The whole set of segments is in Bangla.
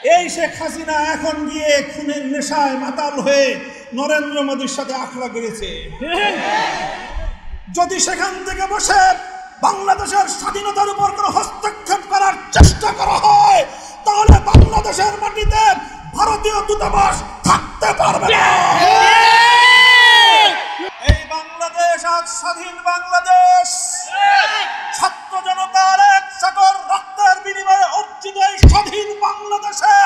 এই শেখ হাসিনা এখন গিয়ে খুনের নেশায় মাতাল হয়ে নরেন্দ্র মোদীর সাথে আখড়া করেছে। যদি সেখান থেকে বসে বাংলাদেশের স্বাধীনতার উপর কোনো হস্তক্ষেপ করার চেষ্টা করা হয়, তাহলে বাংলাদেশের মাটিতে ভারতীয় দূতাবাস থাকতে পারবে না। এই বাংলাদেশ আজ স্বাধীন বাংলাদেশ, ছাত্র জনতার এক সাগর রক্তের বিনিময়ে অর্জিত এই স্বাধীন বাংলাদেশে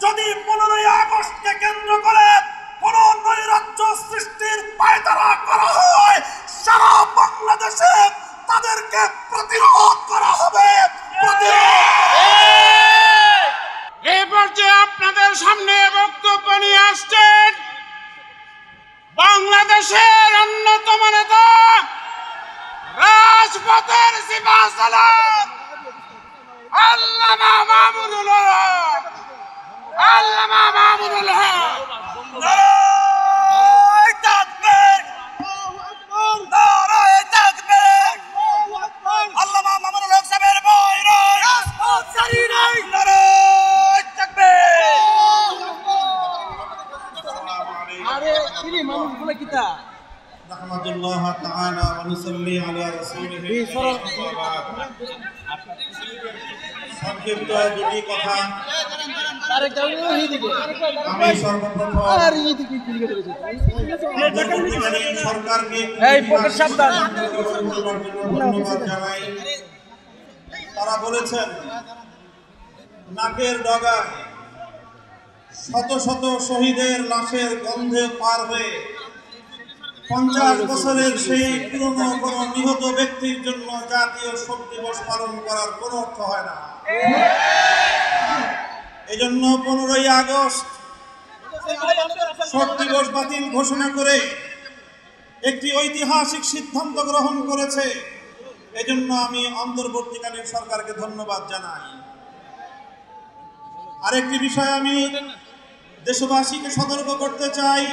যদি 15ই আগস্টকে কেন্দ্র করে কোন নৈরাজ্য সৃষ্টির পায়তারা করা হয়, সারা বাংলাদেশে তাদেরকে প্রতিরোধ করা হবে। এই পর্যায়ে আপনাদের সামনে বক্তব্য নিয়ে আসছেন বাংলাদেশের অন্যতম নেতা, রাজপথের সিপাহ সালার আল্লামা মাহমুদুল হক। আল্লামা মাহমুদুল হক নারায়ে তাকবীর, নারায়ে তাকবীর। আল্লামা মাহমুদুল হক সাহেবের বয়রা রাজপথ ছাড়ি নাই, নারায়ে তাকবীর। আরে তিনি মানুষগুলো কিতা নাহমাদুল্লাহ তাআলা ওয়া নুসাল্লি আলা রাসূলিহি সংক্ষিপ্ত দুটি কথা। আমি সর্বপ্রথম সরকারকে ধন্যবাদ জানাই। তারা বলেছেন নাকের ডগায় শত শত শহীদের লাশের গন্ধে পার হয়ে 50 বছরের সেই পুরনো কোন নিহত ব্যক্তির জন্য জাতীয় শোক দিবস পালন করার কোনো অর্থ হয় না। এজন্য 15ই আগস্ট শোক দিবস বাতিল ঘোষণা করে একটি ঐতিহাসিক সিদ্ধান্ত গ্রহণ করেছে। এজন্য আমি অন্তর্বর্তীকালীন সরকারকে ধন্যবাদ জানাই। আরেকটি বিষয় আমি দেশবাসীকে সতর্ক করতে চাই,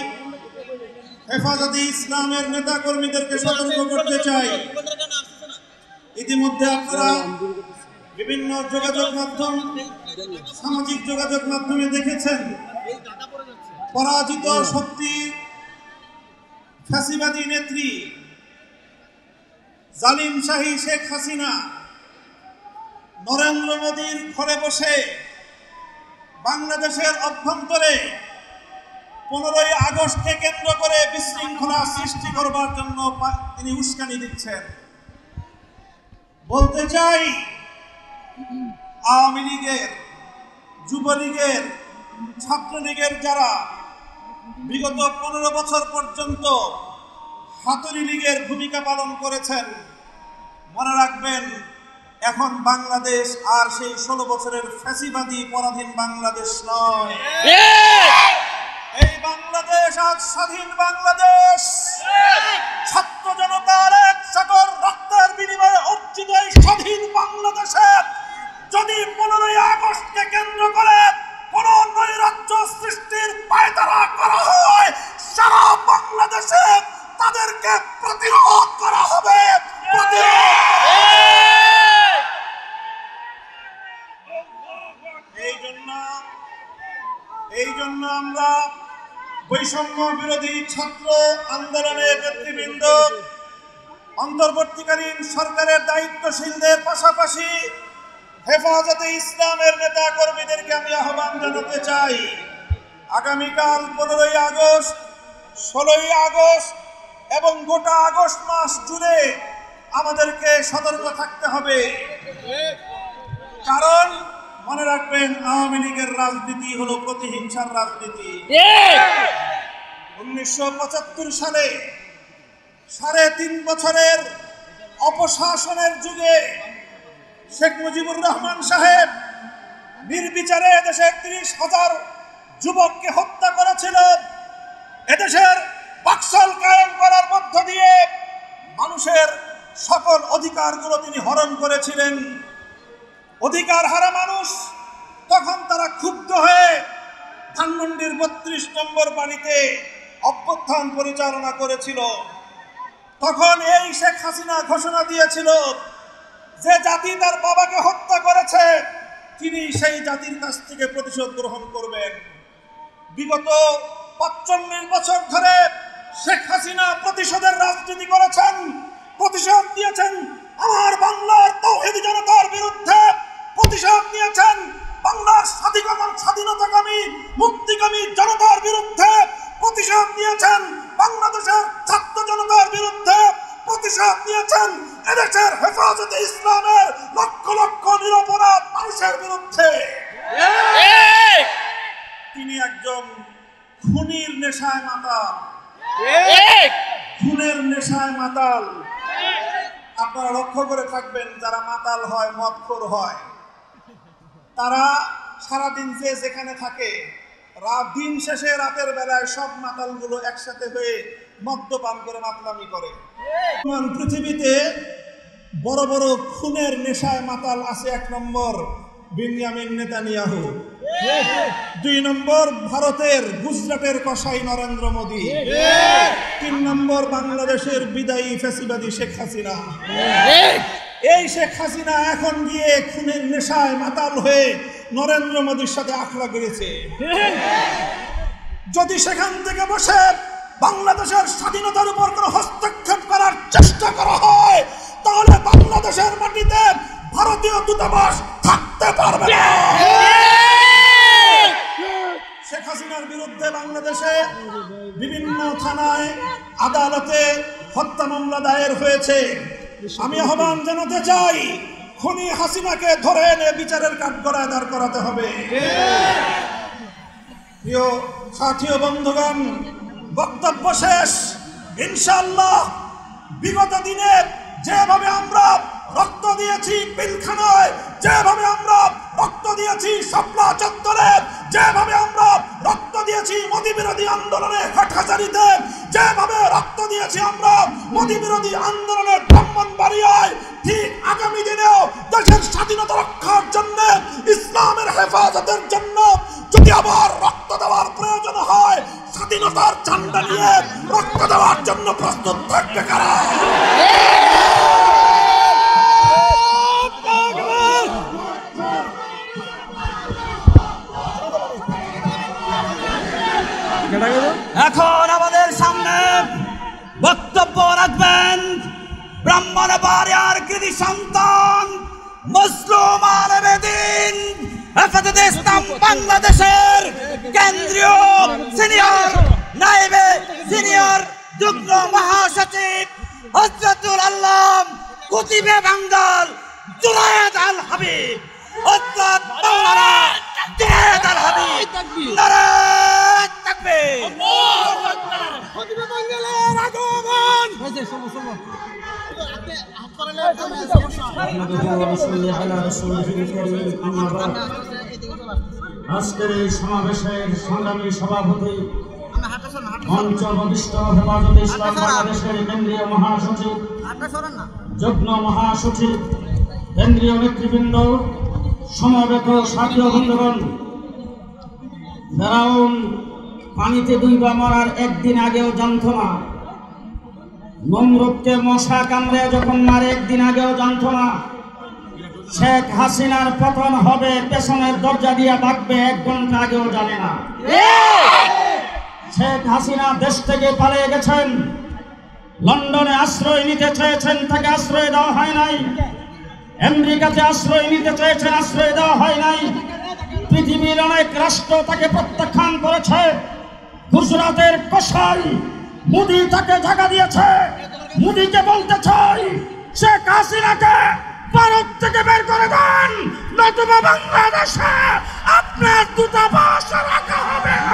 হেফাজতে ইসলামের নেতা কর্মীদেরকে সতর্ক করতে চাই। ইতিমধ্যে আপনারা বিভিন্ন যোগাযোগ মাধ্যম, সামাজিক যোগাযোগ মাধ্যমে দেখেছেন পরাজিত শক্তি ফ্যাসিবাদী নেত্রী জালিম শাহী শেখ হাসিনা নরেন্দ্র মোদীর ঘরে বসে বাংলাদেশের অভ্যন্তরে 15ই আগস্টকে কেন্দ্র করে বিশৃঙ্খলা সৃষ্টি করবার জন্য তিনি উস্কানি দিচ্ছেন। বলতে চাই, আওয়ামী লীগের, যুবলীগের, ছাত্রলীগের যারা বিগত 15 বছর পর্যন্ত হাতুড়ি লীগের ভূমিকা পালন করেছেন, মনে রাখবেন এখন বাংলাদেশ আর সেই 16 বছরের ফ্যাসিবাদী পরাধীন বাংলাদেশ নয়। এই বাংলাদেশ আজ স্বাধীন বাংলাদেশ, ছাত্র জনতার এক সাগর রক্তের বিনিময়ে অর্জিত এই স্বাধীন বাংলাদেশে যদি 15ই আগস্টকে কেন্দ্র করে কোন নৈরাজ্য সৃষ্টির পায়তারা করা হয়, সারা বাংলাদেশে তাদেরকে প্রতিরোধ করা হবে। এই জন্য আমরা বৈষম্য বিরোধী ছাত্র আন্দোলনের নেতৃবৃন্দ, অন্তর্বর্তীকালীন সরকারের দায়িত্বশীলদের পাশাপাশি হেফাজতে ইসলামের নেতা কর্মীদেরকে আমি আহ্বান জানাতে চাই, আগামীকাল 15ই আগস্ট, 16ই আগস্ট এবং গোটা আগস্ট মাস জুড়ে আমাদেরকে সতর্ক থাকতে হবে। কারণ মনে রাখবেন, আওয়ামী লীগের রাজনীতি হলো প্রতিহিংসার রাজনীতি। 1975 সালে 3.5 বছরের অপশাসনের যুগে শেখ মুজিবুর রহমান সাহেব নির্বিচারে দেশের 30,000 যুবককে হত্যা করেছিল। এদেশের বাকশাল কায়েম করার মধ্য দিয়ে মানুষের সকল অধিকারগুলো তিনি হরণ করেছিলেন। অধিকার হারা মানুষ তখন তারা ক্ষুব্ধ হয়ে ধানমন্ডির 32 নম্বর বাড়িতে অভ্যুত্থান পরিচালনা করেছিল। তখন এই শেখ হাসিনা ঘোষণা দিয়েছিল যে জাতি তার বাবাকে হত্যা করেছে তিনি সেই জাতির কাছ থেকে প্রতিশোধ গ্রহণ করবেন। বিগত ৪৫ বছর ধরে শেখ হাসিনা প্রতিশোধের রাজনীতি করেছেন, প্রতিশোধ দিয়েছেন আমার বাংলার তাওহীদি জনতার বিরুদ্ধে, প্রতিশোধ নিয়েছেন বাংলার স্বাধীনতাকামী মুক্তিকামী জনতার বিরুদ্ধে, প্রতিশোধ নিয়েছেন বাংলাদেশের ছাত্র জনতার বিরুদ্ধে, প্রতিশোধ নিয়েছেন এদেশের হেফাজতে ইসলামের লক্ষ লক্ষ নিরপরাধ মানুষের বিরুদ্ধে। তিনি একজন খুনির নেশায় মাতাল, খুনের নেশায় মাতাল। আপনারা লক্ষ্য করে থাকবেন, যারা মাতাল হয়, মদখোর হয়, তারা সারাদিন যে যেখানে থাকে, দিন শেষে রাতের বেলায় সব মাতালগুলো একসাথে হয়ে মদ্যপান করে মাতলামি করে। পৃথিবীতে বড় বড় খুনের নেশায় মাতাল আছে। ১ নম্বর বেনিয়ামিন নেতানিয়াহু, ২ নম্বর ভারতের গুজরাটের কসাই নরেন্দ্র মোদী, ৩ নম্বর বাংলাদেশের বিদায়ী ফ্যাসিবাদী শেখ হাসিনা। এই শেখ হাসিনা এখন গিয়ে খুনের নেশায় মাতাল হয়ে নরেন্দ্র মোদীর সাথে আখড়া করেছে। যদি সেখান থেকে বসে বাংলাদেশের স্বাধীনতার উপর কোনো হস্তক্ষেপ করার চেষ্টা করা হয়, তাহলে বাংলাদেশের মাটিতে ভারতীয় দূতাবাস থাকতে পারবে না। শেখ হাসিনার বিরুদ্ধে বাংলাদেশে বিভিন্ন থানায়, আদালতে হত্যা মামলা দায়ের হয়েছে। আমি আহ্বান জানাতে চাই, খুনি হাসিনাকে ধরে এনে বিচারের কাঠগড়ায় দাঁড় করাতে হবে। প্রিয় সাথী ও বন্ধুগণ, বক্তব্য শেষ। ইনশাআল্লাহ বিগত দিনে যেভাবে আমরা রক্ত দিয়েছি পিলখানায়, যেভাবে আমরা রক্ত দিয়েছি শাপলা চত্বরে, যেভাবে আমরা রক্ত দিয়েছি মোদী বিরোধী আন্দোলনে হাটহাজারীতে, যেভাবে রক্ত দিয়েছি আমরা মোদী বিরোধী আন্দোলনে ব্রাহ্মণবাড়িয়ায়, ঠিক আগামী দিনেও দেশের স্বাধীনতা রক্ষার জন্য, ইসলামের হেফাজতের জন্য যদি আবার রক্ত দেওয়ার প্রয়োজন হয়, স্বাধীনতার ঝান্ডা নিয়ে রক্ত দেওয়ার জন্য প্রস্তুত থাকবে কারা? এখন আমাদের সামনে বক্তব্য রাখবেন ব্রাহ্মণবাড়িয়ার কৃতি সন্তান মজলুম আলমদ্দিন, হেফাজতে ইসলাম বাংলাদেশের কেন্দ্রীয় সিনিয়র নায়েবে সিনিয়র যুগ্ম মহাসচিব হযরতুল আল্লাম কুতুবে বাঙ্গাল জুনায়েদ আল হাবিব, হযরত মাওলানা জুনায়েদ আল হাবিব। নারায়ে তাকবীর। কুতুবে বাঙ্গালের আগমন। আজকের এই সমাবেশের সংগ্রামী সভাপতি, মঞ্চ বরিষ্ঠ হেফাজতে ইসলাম বাংলাদেশের কেন্দ্রীয় মহাসচিব, যুগ্ম মহাসচিব, কেন্দ্রীয় নেতৃবৃন্দ, সমবেত সাথী বন্ধুগণ, ফেরাউন পানিতে ডুইবা মরার একদিন আগেও জানত না, নমরুদকে মশা কামড়ে যখন মারে একদিন আগেও জানত না, শেখ হাসিনার পতন হবে পেছনের দরজা দিয়ে ডাকবে 1 ঘন্টা আগেও জানে না। শেখ হাসিনা দেশ থেকে পালিয়ে গেছেন, লন্ডনে আশ্রয় নিতে চেয়েছেন, তাকে আশ্রয় দেওয়া হয় নাই। আমেরিকাতে আশ্রয় নিতে চেয়েছেন, আশ্রয় দেওয়া হয় নাই। পৃথিবীর অনেক রাষ্ট্র তাকে প্রত্যাখ্যান করেছে। গুজরাটের কসাই মোদী তাকে জায়গা দিয়েছে। মোদীকে বলতে চাই, শেখ হাসিনাকে ভারত থেকে বের করে দেন, নতুবা বাংলাদেশে আপনার দূতাবাস রাখা হবে না।